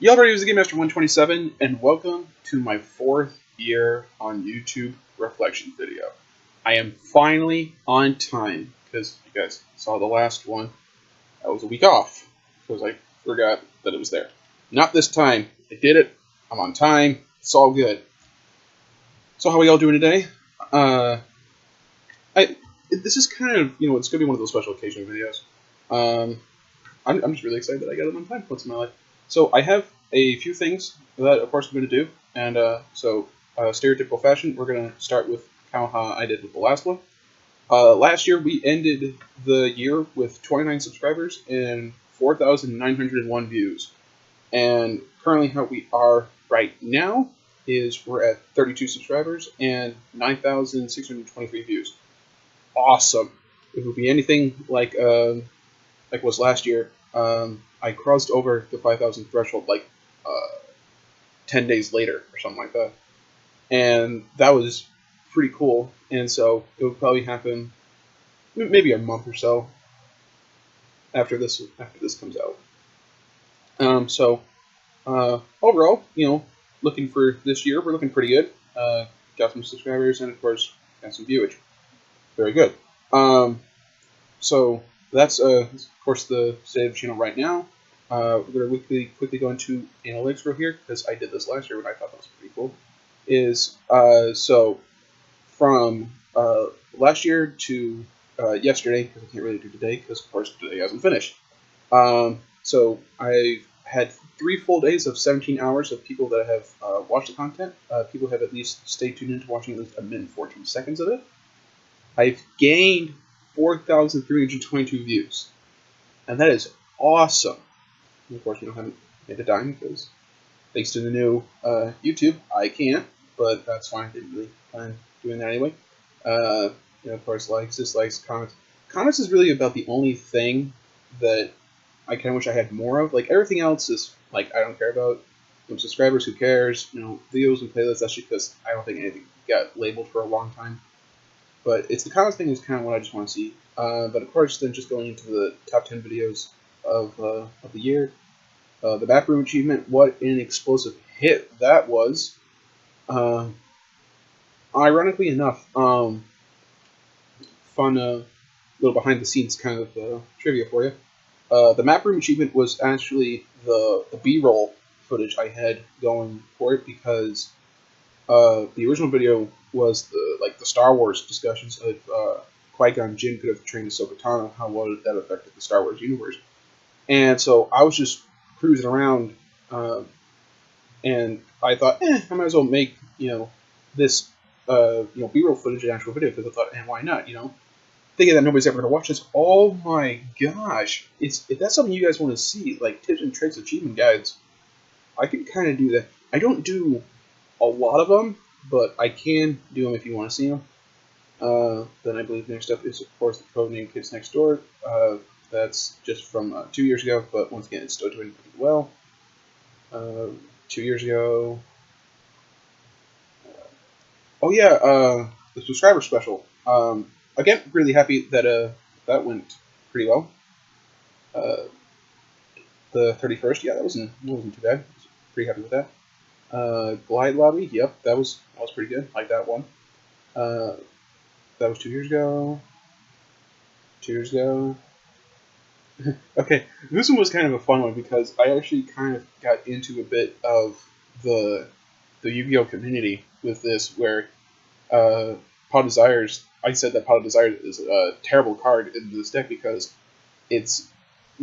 Y'all ready to Game Master 127, and welcome to my 4th year on YouTube reflection video. I am finally on time, because you guys saw the last one. I was a week off, because I forgot that it was there. Not this time. I did it. I'm on time. It's all good. So how are y'all doing today? This is kind of, it's going to be one of those special occasion videos. I'm just really excited that I got it on time once in my life. So I have a few things that, of course, I'm going to do. And stereotypical fashion, we're going to start with how I did with the last one. Last year, we ended the year with 29 subscribers and 4,901 views. And currently how we are right now is we're at 32 subscribers and 9,623 views. Awesome. If it would be anything like was last year, I crossed over the 5,000 threshold like 10 days later or something like that, and that was pretty cool. And so it would probably happen maybe a month or so after this comes out. Overall, looking for this year, we're looking pretty good. Got some subscribers and of course got some viewage. Very good. So that's of course the state of the channel right now. We're going to quickly go into analytics real here, because I did this last year and I thought that was pretty cool. So from last year to yesterday, because I can't really do today, because of course today hasn't finished. So I've had 3 full days of 17 hours of people that have watched the content. People have at least stayed tuned into watching at least a minute and 14 seconds of it. I've gained 4,322 views, and that is awesome. And of course, haven't made a dime, because thanks to the new YouTube, I can't, but that's fine. I didn't really plan doing that anyway. Of course, likes, dislikes, comments. Comments is really about the only thing that I kind of wish I had more of. Like, everything else is, like, I don't care about. Subscribers, who cares? Videos and playlists, that's just because I don't think anything got labeled for a long time. But it's the comments thing is kind of what I just want to see. But of course, then just going into the top 10 videos of the year. The backroom achievement, what an explosive hit that was. Ironically enough, fun little behind the scenes kind of trivia for you. The map room achievement was actually the B-roll footage I had going for it, because the original video was the Star Wars discussions of Qui-Gon Jinn could have trained Ahsoka Tano, how well that affected the Star Wars universe. And so I was just cruising around, and I thought, I might as well make this B-roll footage an actual video, because I thought, why not? Thinking that nobody's ever gonna watch this. Oh my gosh! If that's something you guys want to see, like tips and tricks, achievement guides, I can kind of do that. I don't do a lot of them, but I can do them if you want to see them. Then I believe next up is, of course, the Codename Kids Next Door. That's just from 2 years ago, but once again, it's still doing pretty well. 2 years ago. The subscriber special. Again, really happy that that went pretty well. The 31st, yeah, that wasn't too bad. Pretty happy with that. Glide Lobby, yep, that was pretty good. Like that one. That was 2 years ago. 2 years ago. Okay, this one was kind of a fun one, because I actually kind of got into a bit of the Yu-Gi-Oh community with this, where Pot of Desires, I said that Pot of Desires is a terrible card in this deck because it's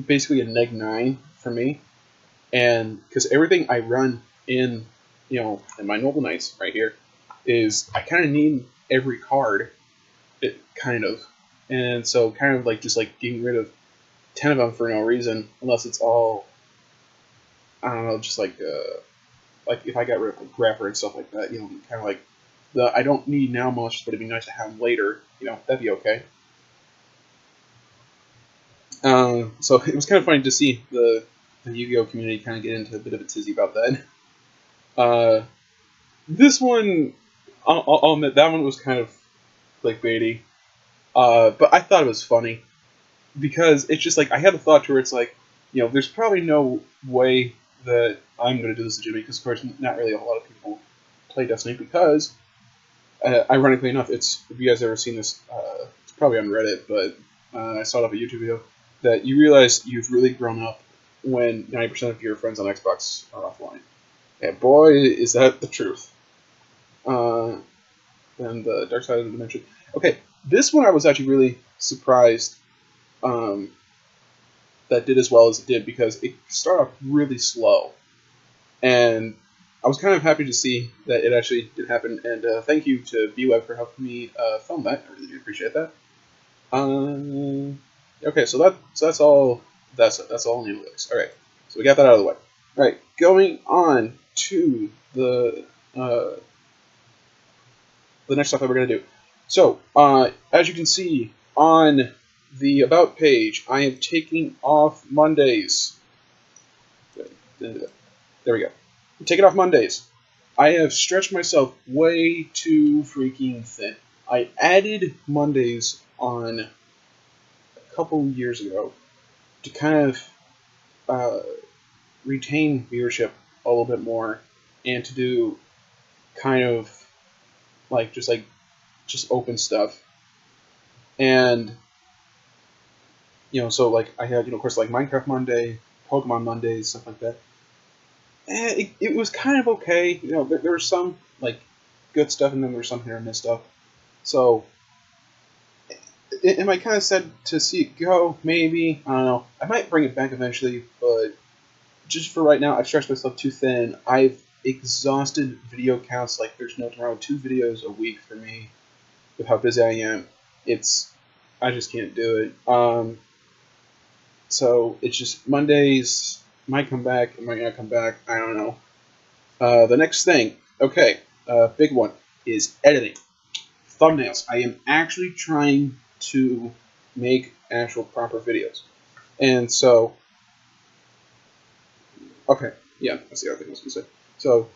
basically a -9 for me, and because everything I run in in my Noble Knights right here is I kind of need every card, and so kind of like just like getting rid of 10 of them for no reason, unless it's all, I don't know, just like if I got rid of like Grapper and stuff like that, kind of like I don't need now much, but it'd be nice to have them later, that'd be okay. So it was kind of funny to see the Yu-Gi-Oh community kind of get into a bit of a tizzy about that. This one, I'll admit, that one was kind of clickbaity, but I thought it was funny, because it's just like, I had a thought to where it's like, there's probably no way that I'm going to do this legitimately, because of course not really a lot of people play Destiny, because ironically enough, if you guys ever seen this, it's probably on Reddit, but I saw it off a YouTube video, that you realize you've really grown up when 90% of your friends on Xbox are offline. And boy, is that the truth. And the Dark Side of the Dimension. Okay, this one I was actually really surprised that did as well as it did, because it started off really slow. And I was kind of happy to see that it actually did happen, and thank you to BWeb for helping me film that. I really do appreciate that. Okay, so that's all. That's all analytics. All right, so we got that out of the way. All right, going on to the next stuff that we're gonna do. So, as you can see on the About page, I am taking off Mondays. There we go. I'm taking off Mondays. I have stretched myself way too freaking thin. I added Mondays on a couple years ago to kind of retain viewership a little bit more, and to do kind of just open stuff. And so like I had of course like Minecraft Monday, Pokemon Mondays, stuff like that. And it was kind of okay. There was some like good stuff, and then there was some hit or miss stuff. So am I kind of sad to see it go? Maybe, I don't know. I might bring it back eventually, but just for right now, I've stretched myself too thin. I've exhausted video counts like there's no tomorrow. 2 videos a week for me, with how busy I am. I just can't do it. So it's just Mondays might come back, it might not come back. I don't know. The next thing, okay, big one is editing thumbnails. I am actually trying to make actual proper videos, and so okay, yeah, that's the other thing I was gonna say. So,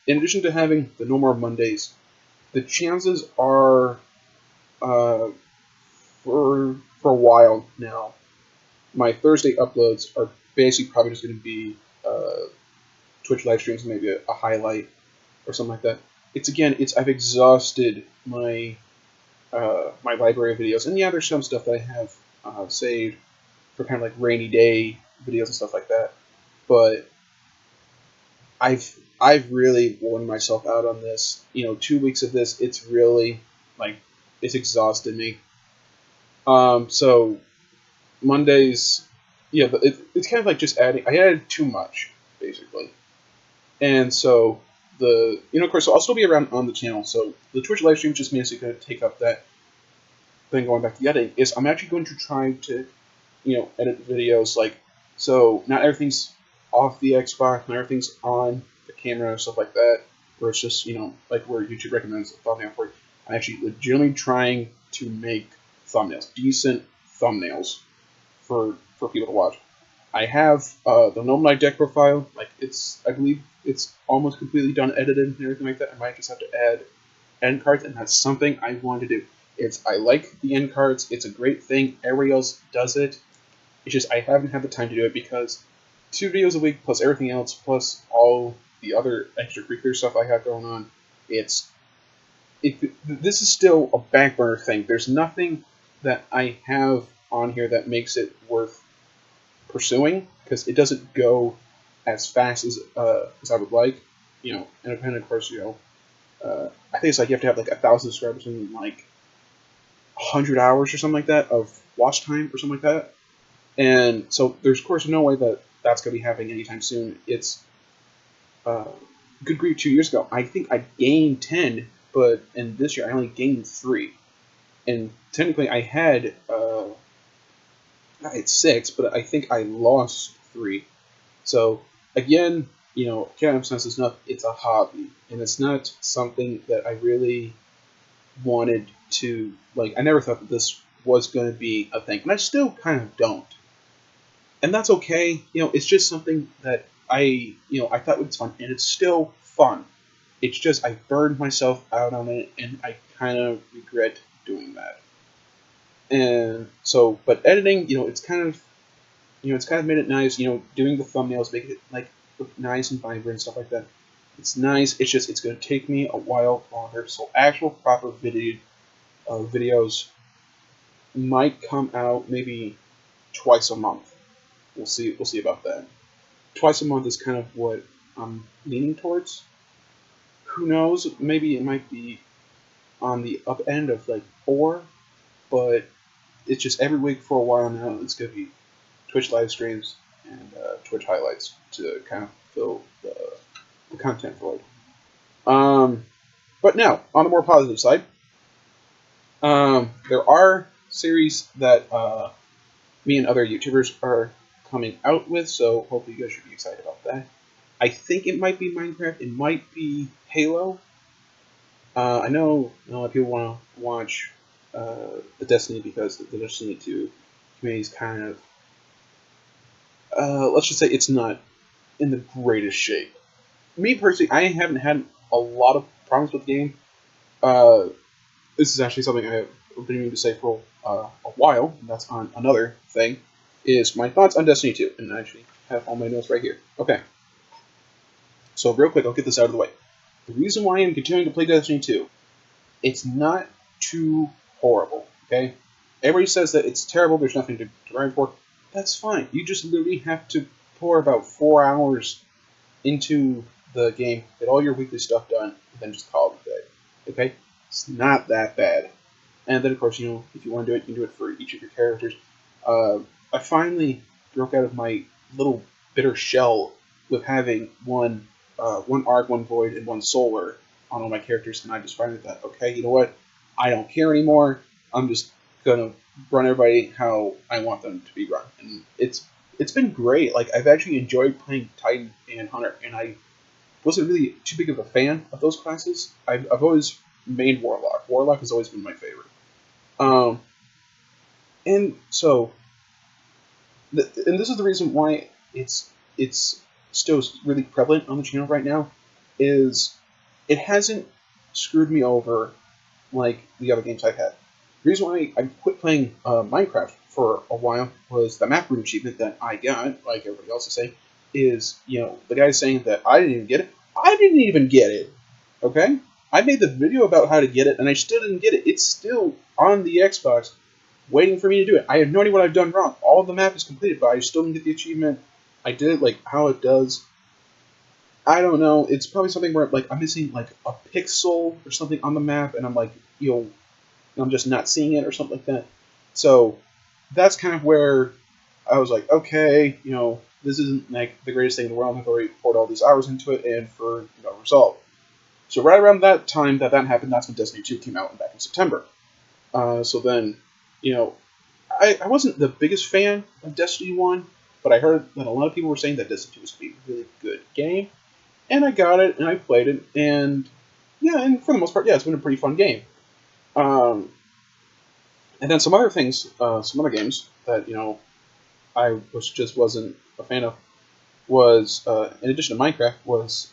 in addition to having the no more Mondays, the chances are, for a while now, my Thursday uploads are basically probably just going to be Twitch live streams, maybe a highlight or something like that. I've exhausted my my library of videos, and yeah, there's some stuff that I have saved for kind of like rainy day videos and stuff like that. But I've really worn myself out on this. 2 weeks of this, it's really it's exhausted me. So Mondays, yeah, but it's kind of like just adding. I added too much basically, and so of course, so I'll still be around on the channel. So the Twitch live stream just means it's going to take up that thing. Going back to the editing, is I'm actually going to try to edit videos so not everything's off the Xbox, not everything's on the camera and stuff like that, where it's just like where YouTube recommends a thumbnail for it. I'm actually legitimately trying to make thumbnails, decent thumbnails for people to watch. I have the Gnome Knight deck profile. I believe it's almost completely done, edited and everything like that. I might just have to add end cards, and that's something I want to do. I like the end cards. It's a great thing. Everybody else does it. It's just I haven't had the time to do it, because 2 videos a week plus everything else plus all the other extracurricular stuff I have going on. This is still a back burner thing. There's nothing that I have on here that makes it worth pursuing, because it doesn't go as fast as I would like. And depending, of course, I think it's like you have to have 1,000 subscribers and 100 hours or something like that of watch time or something like that. And so there's, of course, no way that that's going to be happening anytime soon. It's good grief, 2 years ago, I think I gained 10, and this year I only gained 3. And technically I had 6, but I think I lost 3. So again, can't emphasize this enough. It's a hobby, and it's not something that I really wanted to I never thought that this was going to be a thing, and I still kind of don't. And that's okay. It's just something that I thought was fun, and it's still fun. It's just I burned myself out on it, and I kind of regret doing that. And so, but editing, it's kind of It's kind of made it nice. Doing the thumbnails, making it like look nice and vibrant and stuff like that. It's nice. It's just it's going to take me a while longer. So actual proper videos might come out maybe twice a month. We'll see. We'll see about that. Twice a month is kind of what I'm leaning towards. Who knows? Maybe it might be on the up end of like 4, but it's just every week for a while now. It's going to be Twitch live streams and Twitch highlights to kind of fill the content void. But now, on the more positive side, there are series that me and other YouTubers are coming out with, so hopefully you guys should be excited about that. I think it might be Minecraft, it might be Halo. I know a lot of people want to watch the Destiny because the Destiny 2 community is kind of, let's just say it's not in the greatest shape. Me personally, I haven't had a lot of problems with the game. This is actually something I have been meaning to say for a while, and that's on another thing, is my thoughts on Destiny 2, and I actually have all my notes right here. Okay. So real quick, I'll get this out of the way. The reason why I'm continuing to play Destiny 2, it's not too horrible, okay? Everybody says that it's terrible, there's nothing to grind for. That's fine. You just literally have to pour about 4 hours into the game, get all your weekly stuff done, and then just call it a day, okay? It's not that bad. And then, of course, if you want to do it, you can do it for each of your characters. I finally broke out of my little bitter shell with having one Arc, one Void, and one Solar on all my characters, and I just finally thought, okay, you know what? I don't care anymore. I'm just gonna run everybody how I want them to be run, and it's been great. Like, I've actually enjoyed playing Titan and Hunter, and I wasn't really too big of a fan of those classes. I've always made Warlock. Warlock has always been my favorite. And so, and this is the reason why it's still really prevalent on the channel right now, is it hasn't screwed me over like the other games I've had. The reason why I quit playing Minecraft for a while was the map room achievement that I got, like everybody else is saying, is, the guy saying that I didn't even get it. I didn't even get it, okay? I made the video about how to get it, and I still didn't get it. It's still on the Xbox, waiting for me to do it. I have no idea what I've done wrong. All of the map is completed, but I still didn't get the achievement. I did it, like, how it does. I don't know. It's probably something where, like, I'm missing, like, a pixel or something on the map, and I'm like, I'm just not seeing it or something like that. So that's kind of where I was like, okay, this isn't, like, the greatest thing in the world. I've already poured all these hours into it, and for no result. So right around that time that happened, that's when Destiny 2 came out back in September. So then, I wasn't the biggest fan of Destiny 1, but I heard that a lot of people were saying that Destiny 2 was going to be a really good game. And I got it, and I played it, and yeah, and for the most part, yeah, it's been a pretty fun game. And then some other things, some other games that, I wasn't a fan of was, in addition to Minecraft, was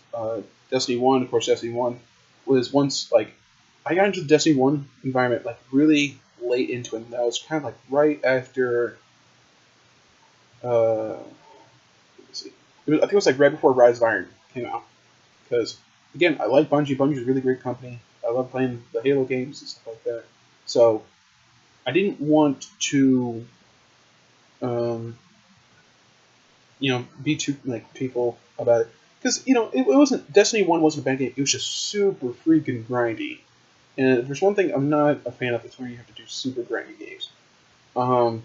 Destiny 1. Of course, Destiny 1 was once, like, I got into the Destiny 1 environment, like, really late into it, and that was kind of, like, right after, let's see. I think it was, like, right before Rise of Iron came out. Because, again, I like Bungie. Bungie's a really great company. I love playing the Halo games and stuff like that. So, I didn't want to, be too, like, people about it. Because, it wasn't, Destiny 1 wasn't a bad game. It was just super freaking grindy. And if there's one thing I'm not a fan of, it's when you have to do super grindy games. And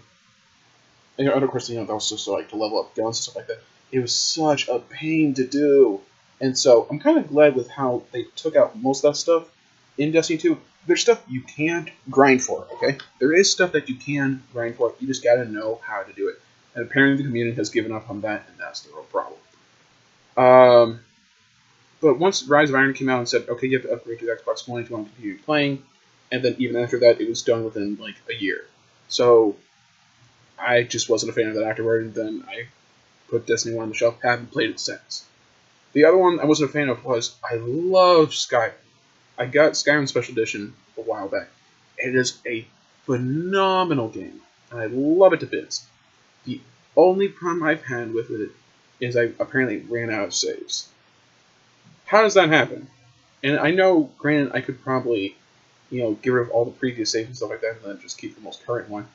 of course, that was just like to level up guns and stuff like that. It was such a pain to do. And so I'm kind of glad with how they took out most of that stuff in Destiny 2. There's stuff you can't grind for, okay? There is stuff that you can grind for. You just gotta know how to do it. And apparently the community has given up on that, and that's the real problem. But once Rise of Iron came out and said, okay, you have to upgrade to the Xbox One if you want to continue playing, and then even after that, it was done within, like, a year. So I just wasn't a fan of that afterward, and then I put Destiny 1 on the shelf, haven't played it since. The other one I wasn't a fan of was, I love Skyrim. I got Skyrim Special Edition a while back. It is a phenomenal game, and I love it to bits. The Only problem I've had with it is I apparently ran out of saves. How does that happen? And I know, granted, I could probably, get rid of all the previous saves and stuff like that, and then just keep the most current one.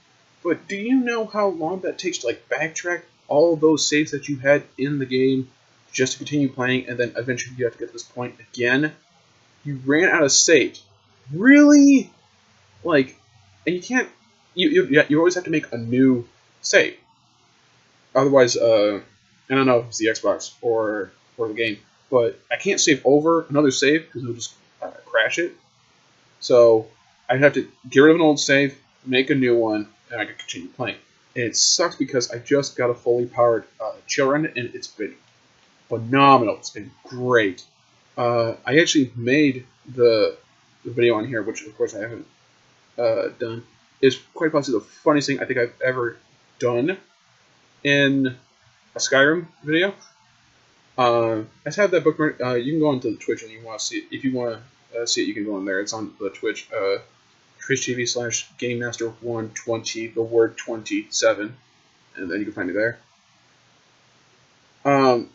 But do you know how long that takes to like backtrack all of those saves that you had in the game just to continue playing, and then eventually you have to get to this point again? You ran out of saves. Really? Like, and you can't. You always have to make a new save. Otherwise, I don't know if it's the Xbox or the game, but I can't save over another save because it'll just crash it. So I'd have to get rid of an old save, make a new one, and I could continue playing. And it sucks because I just got a fully powered chill run, and it's been phenomenal. It's been great. I actually made the video on here, which of course I haven't done. Is quite possibly the funniest thing I think I've ever done in a Skyrim video. I just have that bookmark. You can go onto the Twitch and you want to see it. If you want to see it, you can go on there. It's on the Twitch, twitch.tv/GameMaster120, the word 27, and then you can find me there. And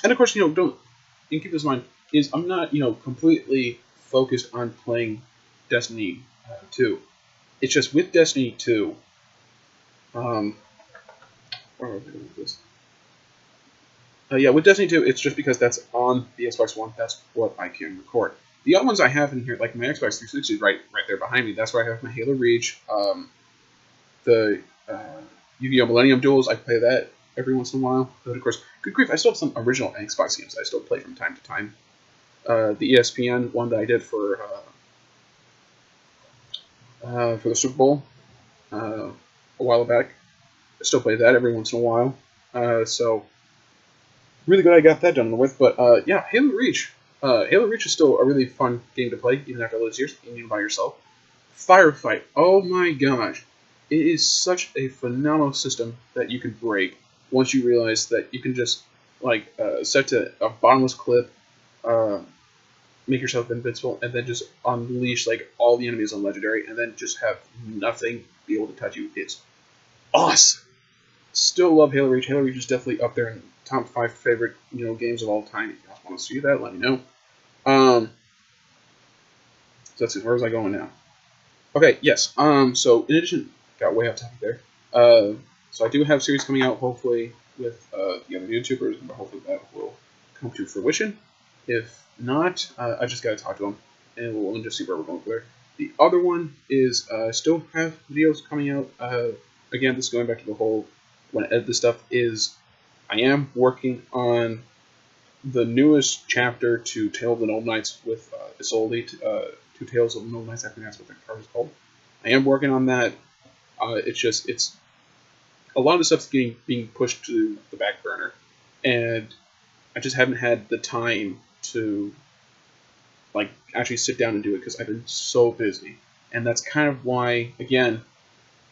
of course, don't you keep this in mind is I'm not completely focused on playing Destiny 2. It's just with Destiny 2. Where are we going with this? Yeah, with Destiny 2, it's just because that's on the Xbox One. That's what I can record. The other ones I have in here, like my Xbox 360 is right there behind me. That's where I have my Halo Reach. The Yu-Gi-Oh! Millennium Duels, I play that every once in a while. But of course, good grief, I still have some original Xbox games I still play from time to time. The ESPN one that I did for the Super Bowl a while back. I still play that every once in a while. So really good I got that done with. But yeah, Halo Reach. Halo Reach is still a really fun game to play, even after all those years, even by yourself. Firefight. Oh my gosh. It is such a phenomenal system that you can break once you realize that you can just set to a bottomless clip, make yourself invincible, and then just unleash all the enemies on legendary, and then just have nothing be able to touch you. It's awesome. Still love Halo Reach. Halo Reach is definitely up there in top 5 favorite games of all time. If you guys want to see that, let me know. So let's see, where was I going now? Okay, yes. So in addition, got way off topic there. So I do have series coming out, hopefully with the other YouTubers, but hopefully that will come to fruition. If not, I just gotta talk to them, and we'll just see where we're going there. The other one is still have videos coming out. Again, this is going back to the whole when I edit this stuff. Is I am working on the newest chapter to Tale of the Noble Knights with Isolde, to Tales of the Noble Knights. I think that's what the card is called. I am working on that. It's a lot of the stuff's being pushed to the back burner, and I just haven't had the time to actually sit down and do it because I've been so busy. And that's kind of why, again,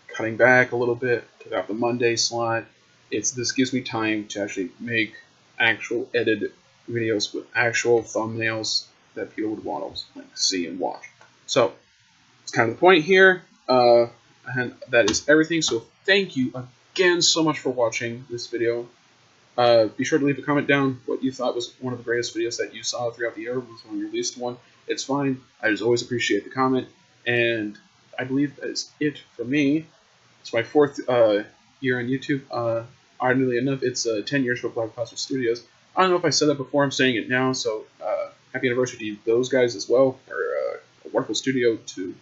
cutting back a little bit, took out the Monday slot. This gives me time to actually make actual edited videos with actual thumbnails that people would want to see and watch. So it's kind of the point here, and that is everything. So thank you again so much for watching this video. Be sure to leave a comment down what you thought was one of the greatest videos that you saw throughout the year. Was one your least one. It's fine. I just always appreciate the comment. And I believe that is it for me. It's my 4th year on YouTube. Oddly enough, it's 10 years for Black Plasma Studios. I don't know if I said that before. I'm saying it now. So happy anniversary to those guys as well. They're a wonderful studio to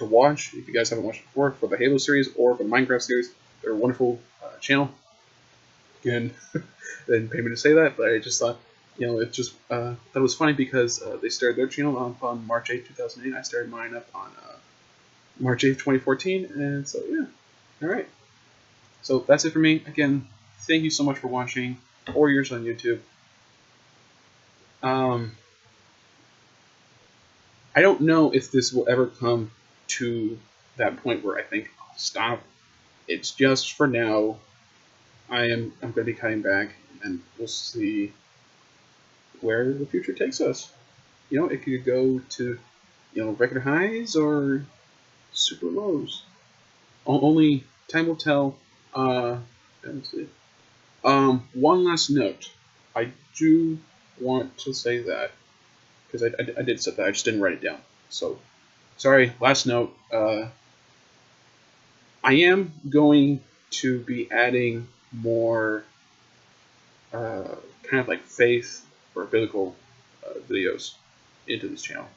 watch. If you guys haven't watched before for the Halo series or for the Minecraft series, they're a wonderful channel. Again, they didn't pay me to say that, but I just thought, it just that was funny because they started their channel up on March 8, 2008. I started mine up on March 8, 2014, and so yeah, all right. So that's it for me. Again, thank you so much for watching. 4 years on YouTube. I don't know if this will ever come to that point where I think I'll stop. It's just for now. I'm going to be cutting back, and we'll see where the future takes us. It could go to record highs or super lows. Only time will tell. Let's see. One last note. I do want to say that, because I did set that, I just didn't write it down. So, sorry, last note. I am going to be adding more kind of like faith or biblical videos into this channel.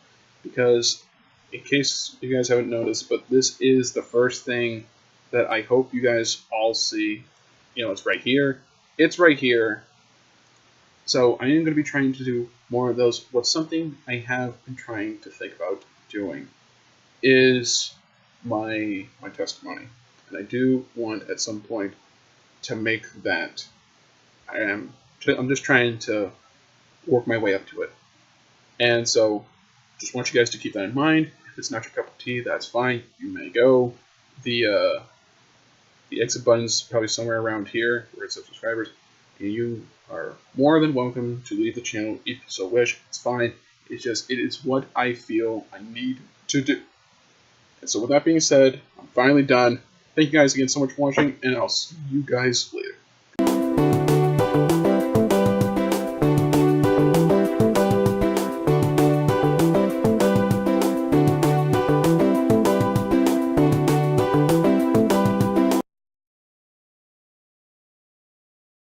Because, in case you guys haven't noticed, but this is the first thing that I hope you guys all see. You know, it's right here. It's right here. So I am going to be trying to do more of those. What's something I have been trying to think about doing is my testimony. And I do want at some point to make that. I'm just trying to work my way up to it. And so just want you guys to keep that in mind. If it's not your cup of tea, that's fine. You may go. The exit button's probably somewhere around here where it says subscribers. And you are more than welcome to leave the channel if you so wish. It's fine. It's just, it is what I feel I need to do. And so with that being said, I'm finally done. Thank you guys again so much for watching, and I'll see you guys later.